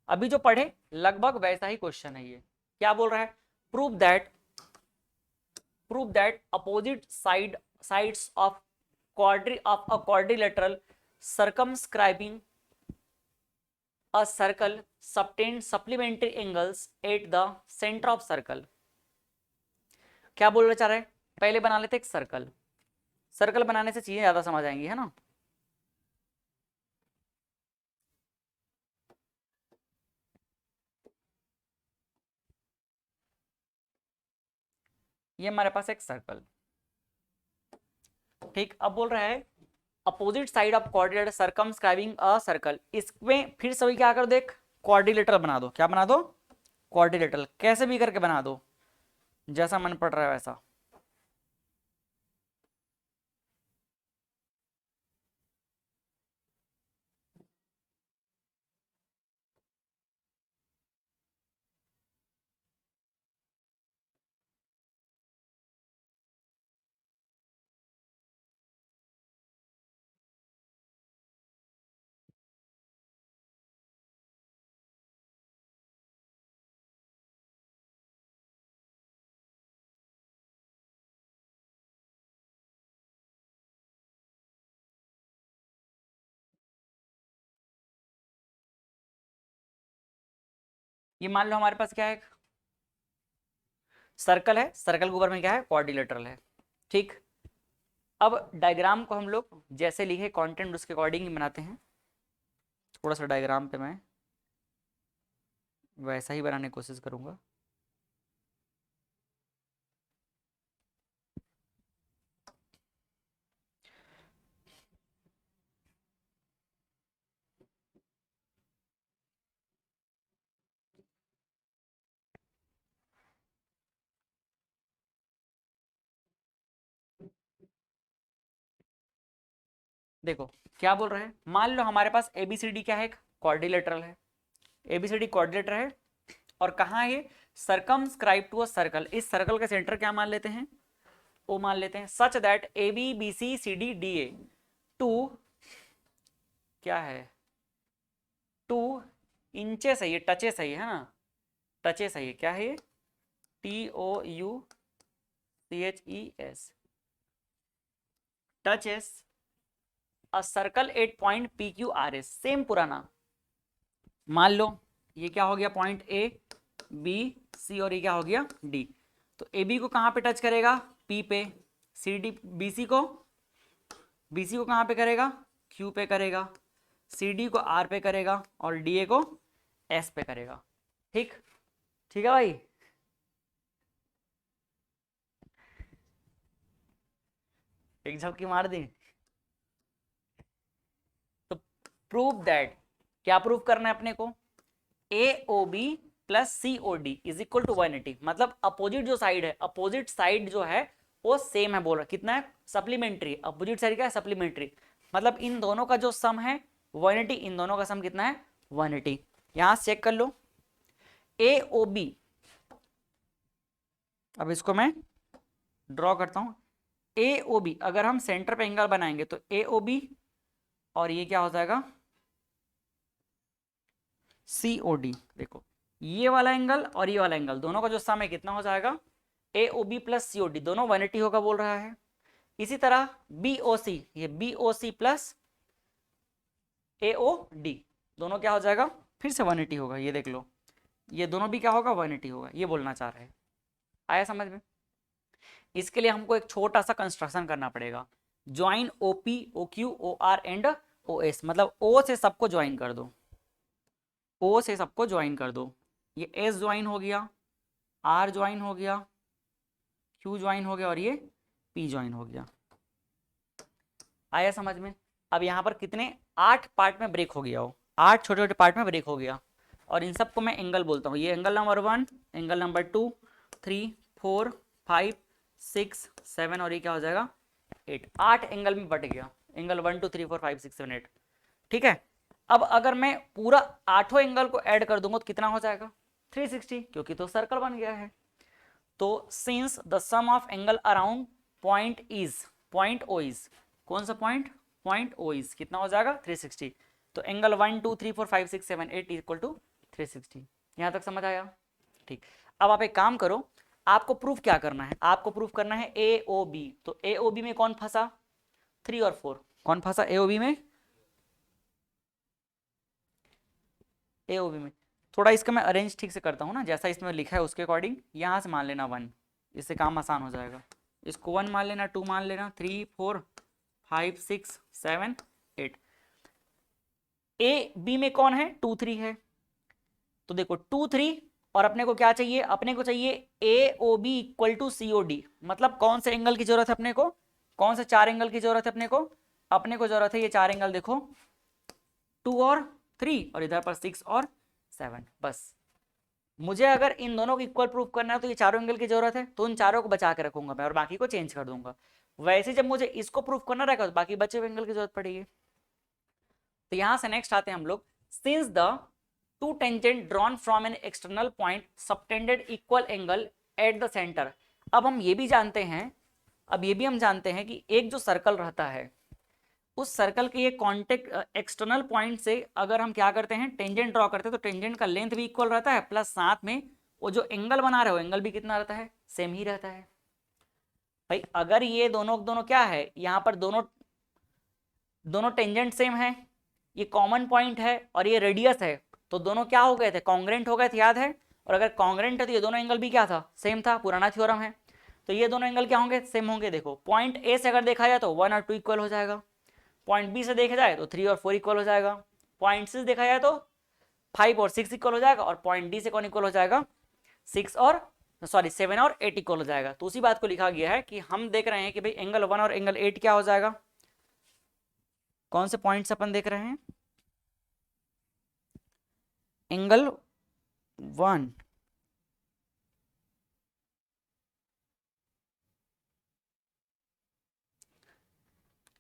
अभी जो पढ़े लगभग वैसा ही क्वेश्चन है ये। क्या बोल रहा है, prove that opposite sides of a quadrilateral circumscribing a circle subtend supplementary angles at the center of circle। क्या बोलना चाह रहे हैं, पहले बना लेते एक सर्कल। सर्कल बनाने से चीजें ज्यादा समझ आएंगी, है ना। ये हमारे पास एक सर्कल, ठीक। अब बोल रहा है opposite side of quadrilateral circumscribing a circle, इसमें फिर सभी क्या कर दो, एक क्वाड्रिलेटरल बना दो। क्या बना दो, क्वाड्रिलेटरल। कैसे भी करके बना दो, जैसा मन पड़ रहा है वैसा। ये मान लो हमारे पास क्या है, सर्कल है, सर्कल के ऊपर में क्या है, क्वाड्रिलेटरल है। ठीक, अब डायग्राम को हम लोग जैसे लिखे कंटेंट उसके अकॉर्डिंग ही बनाते हैं। थोड़ा सा डायग्राम पे मैं वैसा ही बनाने की कोशिश करूंगा। देखो क्या बोल रहे हैं, मान लो हमारे पास एबीसीडी क्या है, एक क्वाड्रिलेटरल है। एबीसीडी क्वाड्रिलेटरल है और कहाँ है ये, सर्कमस्क्राइब टू अ सर्कल। इस सर्कल का सेंटर क्या मान लेते हैं, ओ मान लेते हैं। Such that A B B C C D D A to क्या है, 2 इंचेस है, ये टचेस है, ये है ना, टचेस है। ये क्या है, ये TOUCHES, touches a circle eight point PQRS। Same पुराना, मान लो ये क्या हो गया, पॉइंट A B C, और ये क्या हो गया D। तो AB को कहाँ पे टच करेगा, P पे। BC को कहाँ पे करेगा, Q पे करेगा। CD को R पे करेगा और DA को S पे करेगा। ठीक, ठीक है भाई। एक झपकी मार दी। तो प्रूव दैट, क्या प्रूव करना है अपने को, AOB plus COD is equal to 180। मतलब अपोजिट जो साइड है, अपोजिट साइड जो है वो सेम है। बोल रहा कितना है, सप्लीमेंट्री। अपोजिट साइड क्या है, सप्लीमेंट्री। मतलब इन दोनों का जो सम है 180, इन दोनों का सम कितना है 180। यहां चेक कर लो ए ओ बी, अब इसको मैं ड्रॉ करता हूं। ए ओ बी अगर हम सेंटर पे एंगल बनाएंगे तो ए ओ बी, और ये क्या हो जाएगा सी ओ डी। देखो ये वाला एंगल और ये वाला एंगल दोनों का जो सम है कितना हो जाएगा ए O B plus C O D, दोनों 180 होगा बोल रहा है। इसी तरह बी ओ सी, ये B O C plus A O D, दोनों क्या हो जाएगा फिर से 180 होगा। ये देख लो ये दोनों भी क्या होगा 180 होगा, ये बोलना चाह रहे हैं। आया समझ में? इसके लिए हमको एक छोटा सा कंस्ट्रक्शन करना पड़ेगा, join O P O Q O R and O S, मतलब ओ से सबको ज्वाइन कर दो, ओ से सबको ज्वाइन कर दो। ये एस ज्वाइन हो गया, आर ज्वाइन हो गया, क्यू ज्वाइन हो गया और ये पी ज्वाइन हो गया। आया समझ में? अब यहाँ पर कितने 8 पार्ट में ब्रेक हो गया हो, 8 छोटे छोटे पार्ट में ब्रेक हो गया, और इन सबको मैं एंगल बोलता हूँ। ये एंगल नंबर 1, एंगल नंबर 2, 3, 4, 5, 6, 7 और ये क्या हो जाएगा 8। 8 एंगल में बट गया, एंगल 1 2 3 4 5 6 7 8। ठीक है, अब अगर मैं पूरा 8 एंगल को ऐड कर दूंगा तो कितना हो जाएगा 360, क्योंकि तो सर्कल बन गया है। तो since the sum of angle around point O is, कौन सा पॉइंट ओ इज कितना हो जाएगा 360। तो एंगल 1 2 3 4 5 6 7 8 इक्वल टू 360। यहां तक समझ आया? ठीक। अब आप एक काम करो, आपको प्रूफ क्या करना है, आपको प्रूफ करना है ए ओ बी। तो ए ओ बी में कौन फंसा 3 और 4, कौन फंसा ए ओ बी में, ए ओ बी में। थोड़ा इसका मैं अरेंज ठीक से करता हूँ ना, जैसा इसमें लिखा है उसके अकॉर्डिंग। यहाँ से मान लेना 1, इससे काम आसान हो जाएगा। इसको 1 मान लेना, 2 मान लेना, 3 4 5 6 7 8। ए बी में कौन है 2 3 है, तो देखो 2 3 और अपने को क्या चाहिए, अपने को चाहिए A O B equal to C O D. मतलब कौन से एंगल की जरूरत है अपने को, कौन से 4 एंगल की जरूरत है अपने को, अपने को जरूरत है ये 4 एंगल, देखो 2 और 3 और इधर पर 6 और 7। बस मुझे अगर इन दोनों को इक्वल प्रूफ करना है तो ये चारों एंगल की जरूरत है, तो उन चारों को बचा के रखूंगा मैं और बाकी को चेंज कर दूंगा। वैसे जब मुझे इसको प्रूफ करना रहेगा तो बाकी बचे हुए एंगल की जरूरत पड़ेगी। तो यहां से नेक्स्ट आते हैं हम लोग, since the two tangent drawn from an external point subtended equal angle at the centre. अब हम ये भी जानते हैं, अब ये भी हम जानते हैं कि एक जो सर्कल रहता है उस सर्कल के ये कॉन्टेक्ट एक्सटर्नल पॉइंट से अगर हम क्या करते हैं टेंजेंट ड्रॉ करते हैं तो टेंजेंट का लेंथ भी इक्वल रहता है, प्लस साथ में वो जो एंगल बना रहे हो एंगल भी कितना रहता है सेम ही रहता है। भाई अगर ये दोनों दोनों क्या है, यहाँ पर दोनों दोनों टेंजेंट सेम है, ये कॉमन पॉइंट है और ये रेडियस है, तो दोनों क्या हो गए थे कॉन्ग्रेंट हो गए थे, याद है? और अगर कॉन्ग्रेंट है तो ये दोनों एंगल भी क्या था सेम था, पुराना थ्योरम है। तो ये दोनों एंगल क्या होंगे सेम होंगे। देखो पॉइंट ए से अगर देखा जाए तो 1 और 2 इक्वल हो जाएगा, पॉइंट बी से देखा जाए तो 3 और 4 इक्वल हो जाएगा, पॉइंट सी से देखा जाए तो 5 और 6 इक्वल हो जाएगा, और पॉइंट डी से कौन इक्वल हो जाएगा 6 और 7 और 8 इक्वल हो जाएगा। तो उसी बात को लिखा गया है कि हम देख रहे हैं कि भाई एंगल 1 और एंगल 8 क्या हो जाएगा, कौन से पॉइंट्स अपन देख रहे हैं, एंगल 1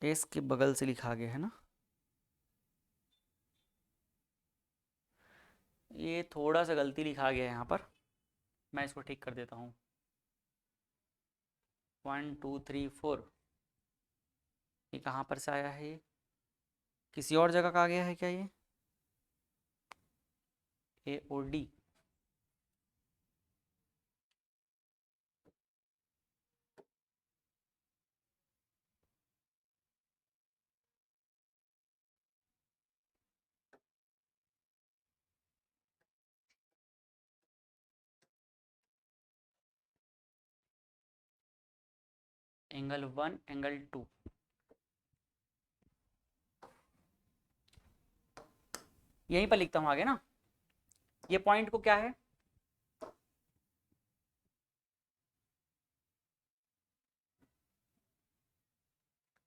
एस के बगल से लिखा गया है ना, ये थोड़ा सा गलती लिखा गया है यहाँ पर, मैं इसको ठीक कर देता हूँ। 1 2 3 4 ये कहाँ पर से आया है, ये किसी और जगह का आ गया है क्या, ये ए और डी। एंगल 1 एंगल 2, यहीं पर लिखता हूँ आगे ना, ये पॉइंट को क्या है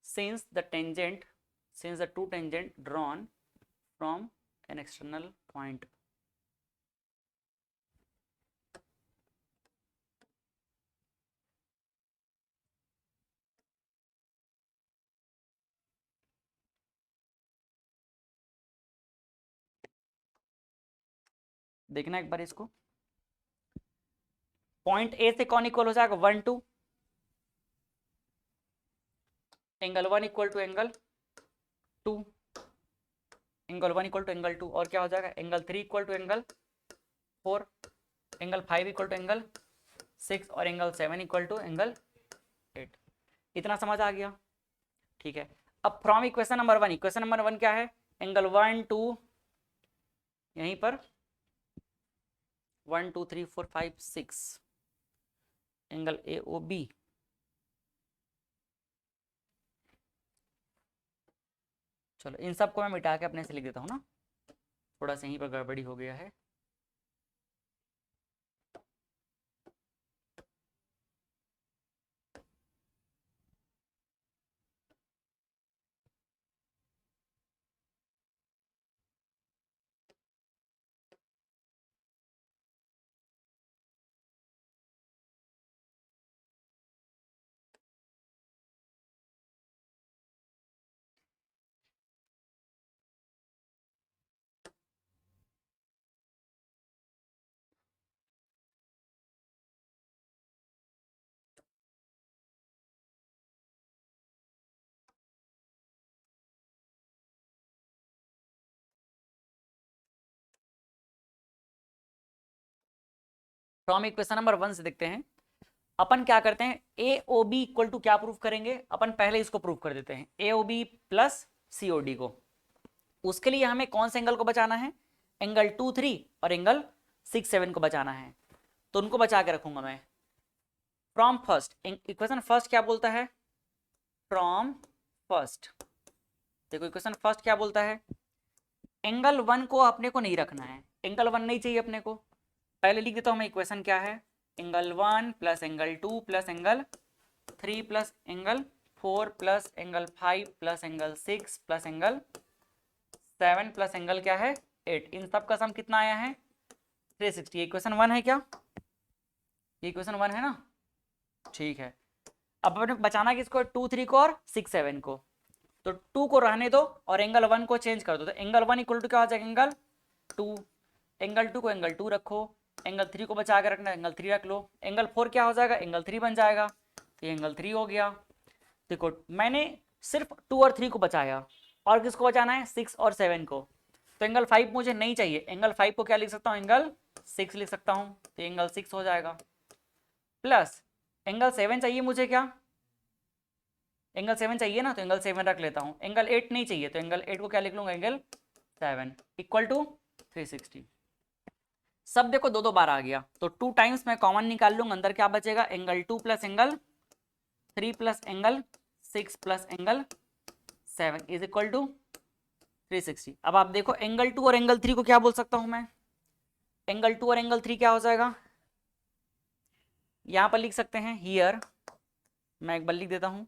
since the two tangent drawn from an external point देखना एक बार इसको, पॉइंट ए से कौन इक्वल हो जाएगा 1 2, angle 1 equal to angle 2, angle 1 equal to angle 2, और क्या हो जाएगा angle 3 equal to angle 4, angle 5 equal to angle 6 और एंगल 7 इक्वल टू एंगल 8। इतना समझ आ गया? ठीक है। अब from equation number 1, equation number 1 क्या है, एंगल 1 2, यहीं पर 1 2 3 4 5 6, एंगल ए ओ बी, चलो इन सबको मैं मिटा के अपने से लिख देता हूँ ना, थोड़ा सा यहीं पर गड़बड़ी हो गया है। फ्रॉम इक्वेशन नंबर 1 से देखते हैं, अपन क्या करते हैं, ए ओ बी इक्वल टू क्या प्रूफ करेंगे, अपन पहले इसको प्रूफ कर देते हैं, ए O B plus C O D को। उसके लिए हमें कौन से एंगल को बचाना है, एंगल 2 3 और एंगल 6 7 को बचाना है, तो उनको बचा के रखूंगा मैं। फ्रॉम फर्स्ट, इक्वेशन फर्स्ट क्या बोलता है, फ्रॉम फर्स्ट, देखो इक्वेशन फर्स्ट क्या बोलता है, एंगल 1 को अपने को नहीं रखना है, एंगल 1 नहीं चाहिए अपने को। पहले लिख देता हूं मैं इक्वेशन क्या है, angle 1 plus angle 2 plus angle 3 plus angle 4 plus angle 5 plus angle 6 plus angle 7 plus angle क्या है 8, इन सब का सम कितना आया है 360। इक्वेशन 1 है क्या, ये इक्वेशन 1 है ना, ठीक है। अब अपने बचाना किसको, 2 3 को और 6 7 को, तो 2 को रहने दो और एंगल 1 को चेंज कर दो, तो एंगल 1 इक्वल टू क्या हो जाएगा एंगल 2, एंगल 2 को एंगल 2 रखो, एंगल 3 को बचा के रखना, एंगल 3 रख लो, एंगल 4 क्या हो जाएगा एंगल 3 बन जाएगा, तो ये एंगल 3 हो गया। देखो मैंने सिर्फ 2 और 3 को बचाया, और किसको बचाना है 6 और 7 को, तो एंगल 5 मुझे नहीं चाहिए, एंगल 5 को क्या लिख सकता हूँ एंगल 6 लिख सकता हूँ, तो एंगल 6 हो जाएगा, प्लस एंगल 7 चाहिए मुझे, क्या एंगल 7 चाहिए ना, तो एंगल 7 रख लेता हूँ, एंगल 8 नहीं चाहिए, तो एंगल 8 को क्या लिख लूंगा एंगल 7 इक्वल टू 360। सब देखो दो दो बार आ गया, तो 2 टाइम्स मैं कॉमन निकाल लूंगा, अंदर क्या बचेगा angle 2 plus angle 3 plus angle 6 plus angle 7 is equal to 360। अब आप देखो एंगल 2 और एंगल 3 को क्या बोल सकता हूं मैं, एंगल 2 और एंगल 3 क्या हो जाएगा, यहां पर लिख सकते हैं हियर, मैं एक बार लिख देता हूं,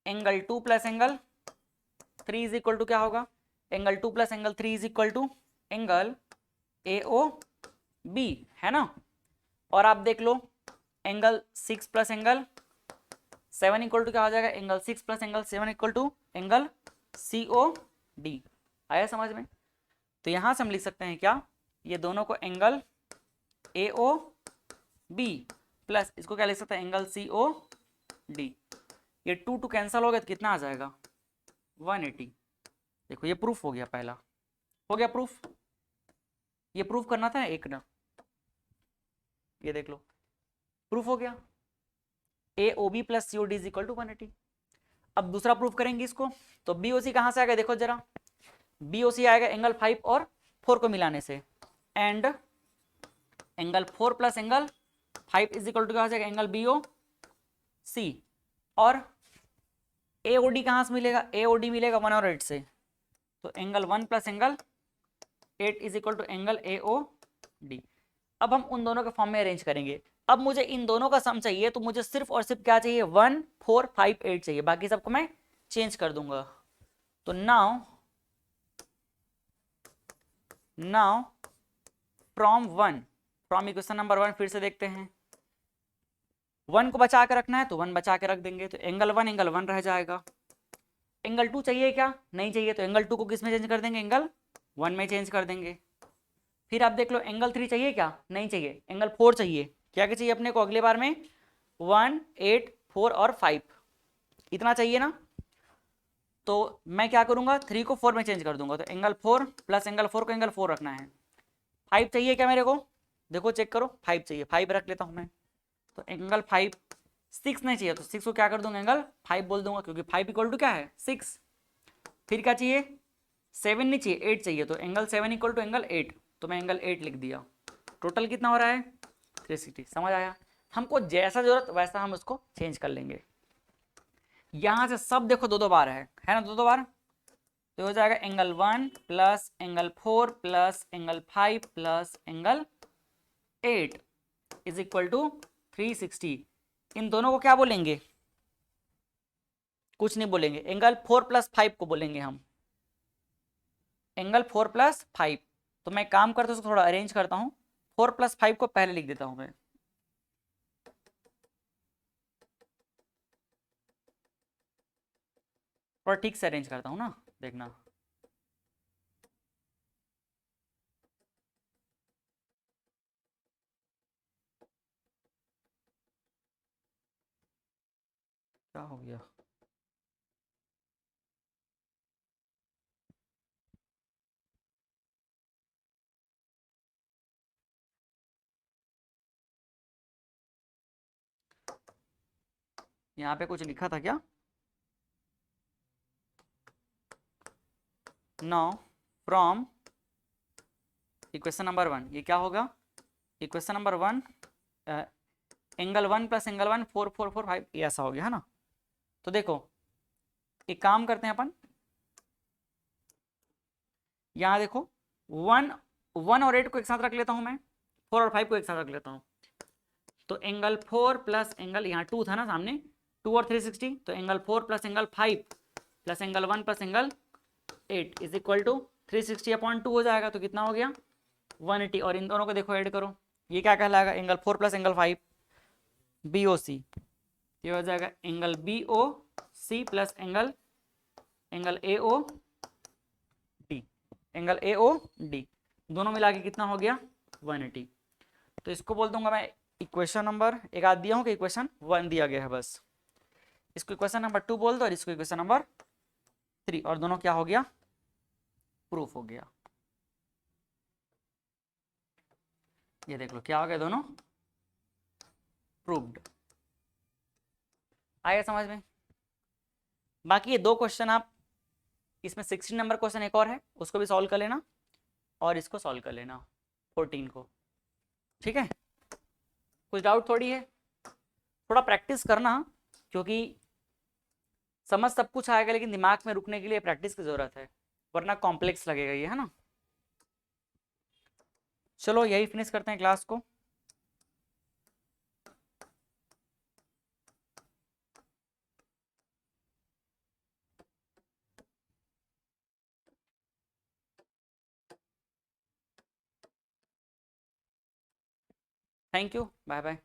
angle 2 plus angle 3 is equal to क्या होगा, angle 2 plus angle 3 is equal to angle A O B, है ना। और आप देख लो angle 6 plus angle 7 equal to क्या हो जाएगा, angle 6 plus angle 7 equal to angle C O D. आया समझ में, तो यहां से हम लिख सकते हैं क्या, ये दोनों को angle A O B plus इसको क्या लिख सकते हैं एंगल सी ओ डी, ये 2 2 कैंसिल हो गया तो कितना आ जाएगा 180। देखो ये प्रूफ हो गया, पहला हो गया प्रूफ, ये प्रूफ करना था एक ना, ये देख लो प्रूफ हो गया, A O B plus C O D is equal to 180। अब दूसरा प्रूफ करेंगे इसको, तो बी ओ सी कहां से आएगा, देखो जरा, बी ओ सी आएगा एंगल 5 और 4 को मिलाने से, and angle 4 plus angle 5 is equal to क्या हो जाएगा एंगल बी ओ सी, और ए ओ डी कहां से मिलेगा, ए ओ डी मिलेगा 1 और 8 से, तो angle 1 plus angle 8 is equal to angle A O D. अब हम उन दोनों के फॉर्म में अरेंज करेंगे, अब मुझे इन दोनों का सम चाहिए, तो मुझे सिर्फ और सिर्फ क्या चाहिए 1 4 5 8 चाहिए, बाकी सबको मैं चेंज कर दूंगा। तो now from 1, from equation number 1 फिर से देखते हैं, 1 को बचा के रखना है तो 1 बचा के रख देंगे, तो एंगल 1 रह जाएगा, एंगल 2 चाहिए क्या, नहीं चाहिए, तो एंगल 2 को किस में चेंज कर देंगे एंगल 1 में चेंज कर देंगे, फिर आप देख लो एंगल 3 चाहिए क्या, नहीं चाहिए, एंगल 4 चाहिए। क्या क्या चाहिए अपने को अगले बार में, 1, 8, 4 और 5, इतना चाहिए ना। तो मैं क्या करूंगा, 3 को 4 में चेंज कर दूंगा, तो एंगल 4 प्लस एंगल 4 को एंगल 4 रखना है। 5 चाहिए क्या मेरे को, देखो चेक करो, 5 चाहिए, 5 रख लेता हूं मैं। तो एंगल 5, 6 नहीं चाहिए तो 6 को क्या कर दूंगा, एंगल 5 बोल दूंगा, क्योंकि 5 इक्वल टू क्या है 6। फिर क्या चाहिए, 7 नहीं चाहिए, 8 चाहिए, तो एंगल 7 इक्वल टू एंगल 8, तो मैं एंगल 8 लिख दिया। टोटल कितना हो रहा है 360। समझ आया, हमको जैसा जरूरत वैसा हम उसको चेंज कर लेंगे। यहां से सब देखो दो दो बार है ना, दो दो बार, तो हो जाएगा angle 1 plus angle 4 plus angle 5 plus angle 8 is equal to 360। इन दोनों को क्या बोलेंगे, कुछ नहीं बोलेंगे, एंगल 4 प्लस 5 को बोलेंगे हम, एंगल 4 प्लस 5। तो मैं काम करता हूँ उसको थोड़ा अरेंज करता हूँ, 4 प्लस 5 को पहले लिख देता हूँ मैं, थोड़ा ठीक से अरेंज करता हूँ ना, देखना। क्या हो गया, यहाँ पे कुछ लिखा था क्या, नाउ फ्रॉम इक्वेशन नंबर 1, ये क्या होगा, equation number 1, angle 1 plus angle 1 4 4 4 5, ये ऐसा हो गया है ना। तो देखो एक काम करते हैं अपन, यहाँ देखो 1 1 और 8 को एक साथ रख लेता हूँ मैं, 4 और 5 को एक साथ रख लेता हूँ। तो एंगल 4 प्लस एंगल, यहाँ 2 था ना सामने, 2 और 360, तो angle 4 plus angle 5 plus angle 1 plus angle 8 is equal to 360/2 हो जाएगा, तो कितना हो गया 180। और इन दोनों को देखो ऐड करो, ये क्या कहलाएगा, एंगल 4 प्लस एंगल 5 BOC, ये हो जाएगा angle BOC plus angle angle AOD, angle AOD, दोनों मिला के कितना हो गया 180। तो इसको बोल दूंगा मैं इक्वेशन नंबर, एक आध दिया हूँ कि इक्वेशन 1 दिया गया है बस, इसको इक्वेशन नंबर 2 बोल दो और इसको इक्वेशन नंबर 3, और दोनों क्या हो गया, प्रूफ हो गया। ये देख लो क्या हो गया, दोनों प्रूव्ड। आया समझ में। बाकी ये दो क्वेश्चन आप, इसमें 16 नंबर क्वेश्चन एक और है, उसको भी सॉल्व कर लेना, और इसको सॉल्व कर लेना 14 को, ठीक है। कुछ डाउट थोड़ी है, थोड़ा प्रैक्टिस करना, क्योंकि समझ सब कुछ आएगा लेकिन दिमाग में रुकने के लिए प्रैक्टिस की जरूरत है, वरना कॉम्प्लेक्स लगेगा ये, है ना। चलो यही फिनिश करते हैं क्लास को। Thank you, bye bye.